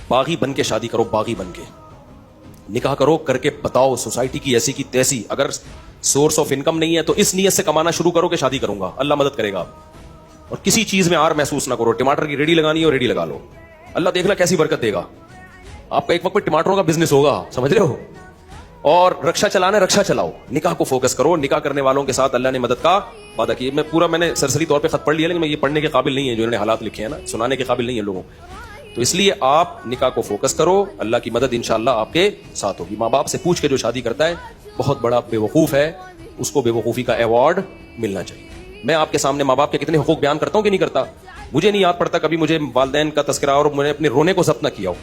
باغی بن کے شادی کرو, باغی بن کے نکاح کرو, کر کے بتاؤ سوسائٹی کی ایسی کی تیسی. اگر سورس آف انکم نہیں ہے تو اس نیت سے کمانا شروع کرو کہ شادی کروں گا, اللہ مدد کرے گا. اور کسی چیز میں آر محسوس نہ کرو. ٹماٹر کی ریڈی لگانی ہے اور ریڈی لگا لو, اللہ دیکھنا کیسی برکت دے گا. آپ کا ایک وقت پہ ٹماٹروں کا بزنس ہوگا, سمجھ رہے ہو. اور رکشا چلانا, رکشا چلاؤ, نکاح کو فوکس کرو. نکاح کرنے والوں کے ساتھ اللہ نے مدد کا وعدہ کیا. میں نے سرسری طور پہ خط پڑھ لیا, لیکن میں یہ پڑھنے کے قابل نہیں ہے جو انہوں نے حالات لکھے ہیں نا, سنانے کے قابل نہیں ہے لوگوں. تو اس لیے آپ نکاح کو فوکس کرو, اللہ کی مدد انشاءاللہ آپ کے ساتھ ہوگی. ماں باپ سے پوچھ کے جو شادی کرتا ہے بہت بڑا بے وقوف ہے, اس کو بے وقوفی کا ایوارڈ ملنا چاہیے. میں آپ کے سامنے ماں باپ کے کتنے حقوق بیان کرتا ہوں کہ نہیں کرتا. مجھے نہیں یاد پڑتا کبھی مجھے والدین کا تذکرہ اور میں نے اپنے رونے کو ضبط نہ کیا ہو.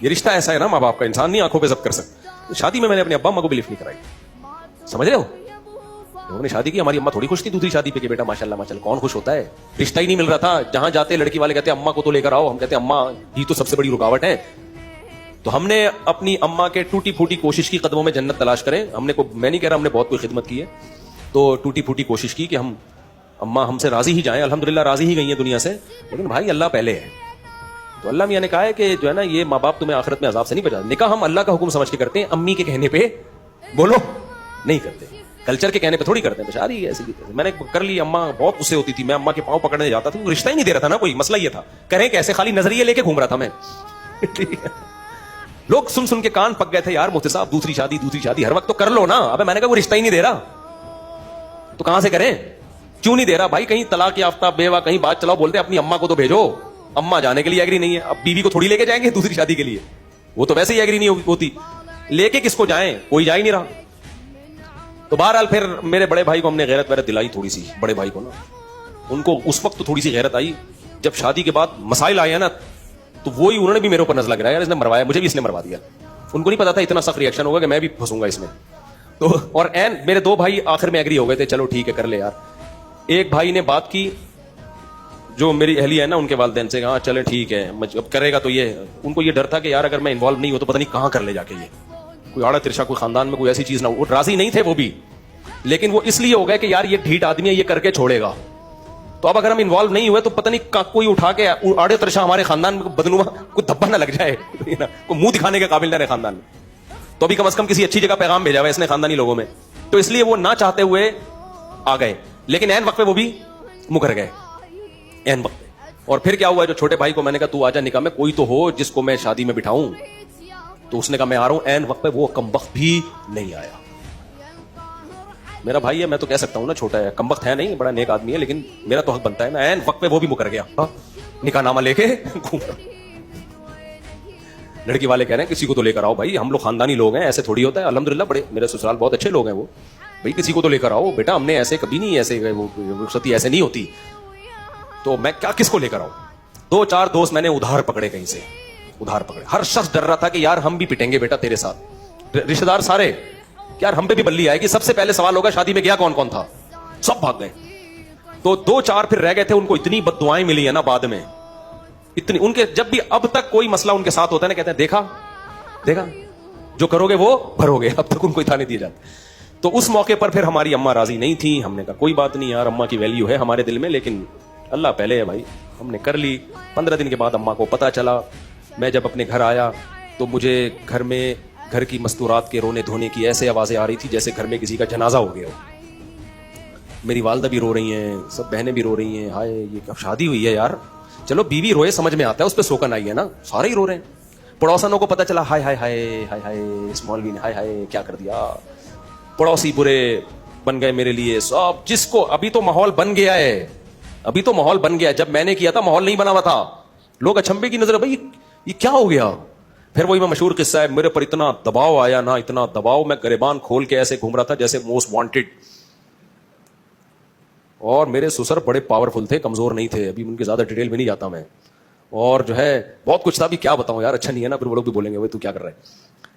یہ رشتہ ایسا ہے نا ماں باپ کا, انسان نہیں آنکھوں پہ ضبط کر سکتا. شادی میں نے اپنے ابا اماں کو بھی لفٹ نہیں کرائی, سمجھ رہے ہو. لوگوں نے شادی کی, ہماری اماں تھوڑی خوش تھی دوسری شادی پہ کہ بیٹا ماشاءاللہ ماشاءاللہ. کون خوش ہوتا ہے, رشتہ ہی نہیں مل رہا تھا. جہاں جاتے لڑکی والے کہتے ہیں اماں کو تو لے کر آؤ, ہم کہتے ہیں اماں ہی تو سب سے بڑی رکاوٹ ہے. تو ہم نے اپنی اماں کے ٹوٹی پھوٹی کوشش کی قدموں میں جنت تلاش کریں. میں نہیں کہہ رہا ہم نے بہت کوئی خدمت کی ہے, تو ٹوٹی پھوٹی کوشش کی کہ ہم اماں ہم سے راضی ہی جائیں. الحمدللہ راضی ہی گئی ہیں دنیا سے, لیکن بھائی اللہ پہلے ہے. تو اللہ میاں نے کہا ہے کہ جو ہے نا یہ ماں باپ تمہیں آخرت میں عذاب سے نہیں بچا. نکاح ہم اللہ کا حکم سمجھ کے کرتے ہیں, امی کے کہنے پہ بولو نہیں کرتے, کلچر کے کہنے پہ تھوڑی کرتے ہیں. تو شادی ایسی کی میں نے کر لی, اماں بہت غصے ہوتی تھی, میں اماں کے پاؤں پکڑنے جاتا تھا, رشتہ ہی نہیں دے رہا تھا نا کوئی. مسئلہ یہ تھا کریں کیسے, خالی نظریے لے کے گھوم رہا تھا میں. لوگ سن کے کان پک گئے تھے, یار مفتی صاحب دوسری شادی ہر وقت تو کر لو نا. ابے میں نے کہا وہ رشتہ ہی نہیں دے رہا تو کہاں سے کریں, کیوں نہیں دے رہا بھائی. کہیں طلاق یافتہ بیوہ کہیں بات چلاؤ, بولتے اپنی اماں کو تو بھیجو. اماں جانے کے لیے ایگری نہیں ہے, اب بیوی کو تھوڑی لے کے جائیں گے دوسری شادی کے لیے, وہ تو ویسے ہی ایگری نہیں ہوتی. لے کے کس کو جائیں, کوئی جا ہی نہیں رہا. تو بہرحال پھر میرے بڑے بھائی کو ہم نے غیرت ویرت دلائی تھوڑی سی. بڑے بھائی کو نا, ان کو اس وقت تو تھوڑی سی غیرت آئی. جب شادی کے بعد مسائل آئے ہیں نا, تو وہی انہوں نے بھی میرے اوپر نظر لگ رہا ہے, یار اس نے مروایا, مجھے بھی اس نے مروا دیا. ان کو نہیں پتا تھا اتنا سخت ریئیکشن ہوگا کہ میں بھی پھنسوں گا اس میں. تو اور این میرے دو بھائی آخر میں ایگری ہو گئے تھے, چلو ٹھیک ہے کر لے یار. ایک بھائی نے بات کی جو میری اہلیہ ہے نا, ان کے والدین سے, ہاں چلے ٹھیک ہے اب کرے گا. تو یہ ان کو یہ ڈر تھا کہ یار اگر میں انوالو نہیں ہو تو پتہ نہیں کہاں کر لے جا کے, یہ کوئی آڑا ترشا کوئی خاندان میں کوئی ایسی چیز نہ ہو. وہ راضی نہیں تھے وہ بھی, لیکن وہ اس لیے ہو گئے کہ یار یہ ڈھیٹ آدمی ہے, یہ کر کے چھوڑے گا. تو اب اگر ہم انوالو نہیں ہوئے تو پتہ نہیں کوئی اٹھا کے آڑے ترشا ہمارے خاندان میں بدنما کوئی دھبا نہ لگ جائے, کوئی منہ دکھانے کے قابل نہ رہے خاندان میں. تو ابھی کم از کم کسی اچھی جگہ پیغام بھیجا ہوا ہے اس نے خاندانی لوگوں میں. تو اس لیے وہ نہ چاہتے ہوئے آ گئے, لیکن عین وقت پہ وہ بھی مکر گئے عین وقت پہ. اور پھر کیا ہوا, جو چھوٹے بھائی کو میں نے کہا تو آجا نکاح میں, کوئی تو ہو جس کو میں شادی میں بٹھاؤں. تو اس نے کہا میں آ رہا ہوں. عین وقت پہ وہ کمبخت بھی نہیں آیا. میرا بھائی ہے, میں تو کہہ سکتا ہوں نا چھوٹا ہے, کمبخت ہے نہیں, بڑا نیک آدمی ہے, لیکن میرا تو حق بنتا ہے نا. عین وقت پہ وہ بھی مکر گیا, نکاح نامہ لے کے گھوم رہا. لڑکی والے کہہ رہے ہیں کسی کو تو لے کر آؤ بھائی, ہم لوگ خاندانی لوگ ہیں, ایسے تھوڑی ہوتا ہے. الحمدللہ بڑے میرے سسرال بہت اچھے لوگ ہیں وہ, بھائی کسی کو تو لے کر آؤ بیٹا, ہم نے ایسے کبھی نہیں, ایسے رخصتی ایسے نہیں ہوتی. تو میں کیا کس کو لے کر آؤں. 2-4 دوست میں نے ادھار پکڑے, کہیں سے ادھار پکڑے. ہر شخص ڈر رہا تھا کہ یار ہم بھی پٹیں گے بیٹا تیرے ساتھ. رشتے دار سارے یار ہم پہ بھی بلی آئے گی. سب سے پہلے سوال ہوگا شادی میں گیا کون کون تھا, سب بھاگ گئے. تو 2-4 پھر رہ گئے تھے, ان کو اتنی بد دعائیں ملی ہیں نا بعد میں, اتنی. ان کے جب بھی اب تک کوئی مسئلہ ان کے ساتھ ہوتا ہے نا, کہتے ہیں دیکھا جو کرو گے وہ بھرو گے. اب تک ان کو اتانے دیے جاتے. تو اس موقع پر پھر ہماری اماں راضی نہیں تھی. ہم نے کہا کوئی بات نہیں یار, اماں کی ویلیو ہے ہمارے دل میں, لیکن اللہ پہلے ہے بھائی. ہم نے کر لی. 15 دن کے بعد اماں کو پتا چلا. میں جب اپنے گھر آیا تو مجھے گھر میں گھر کی مستورات کے رونے دھونے کی ایسے آوازیں آ رہی تھی جیسے گھر میں کسی کا جنازہ ہو گیا ہو. میری والدہ بھی رو رہی ہیں, سب بہنیں بھی رو رہی ہیں. ہائے یہ کب شادی ہوئی ہے یار, چلو بیوی روئے سمجھ میں آتا ہے, اس پہ سوکن آئی ہے نا, سارے ہی رو رہے ہیں. پڑوسنوں کو پتا چلا, ہائے ہائے ہائے ہائے ہائے اس مولوی نے ہائے ہائے کیا کر دیا. پڑوسی برے بن گئے میرے لیے سب. جس کو ابھی تو ماحول بن گیا ہے, ابھی تو ماحول بن گیا, جب میں نے کیا تھا ماحول نہیں بنا ہوا تھا. لوگ اچھمبے کی نظر, بھائی یہ کیا ہو گیا. پھر وہی میں مشہور قصہ ہے, میرے پر اتنا دباؤ آیا نا, اتنا دباؤ, میں گریبان کھول کے ایسے گھوم رہا تھا جیسے موسٹ وانٹڈ. اور میرے سسر بڑے پاورفل تھے, کمزور نہیں تھے. ابھی ان کی زیادہ ڈیٹیل میں نہیں جاتا میں. اور جو ہے بہت کچھ تھا, بھی کیا بتاؤں یار, اچھا نہیں ہے نا, پھر وہ لوگ بھی بولیں گے تو کیا کر رہا ہے.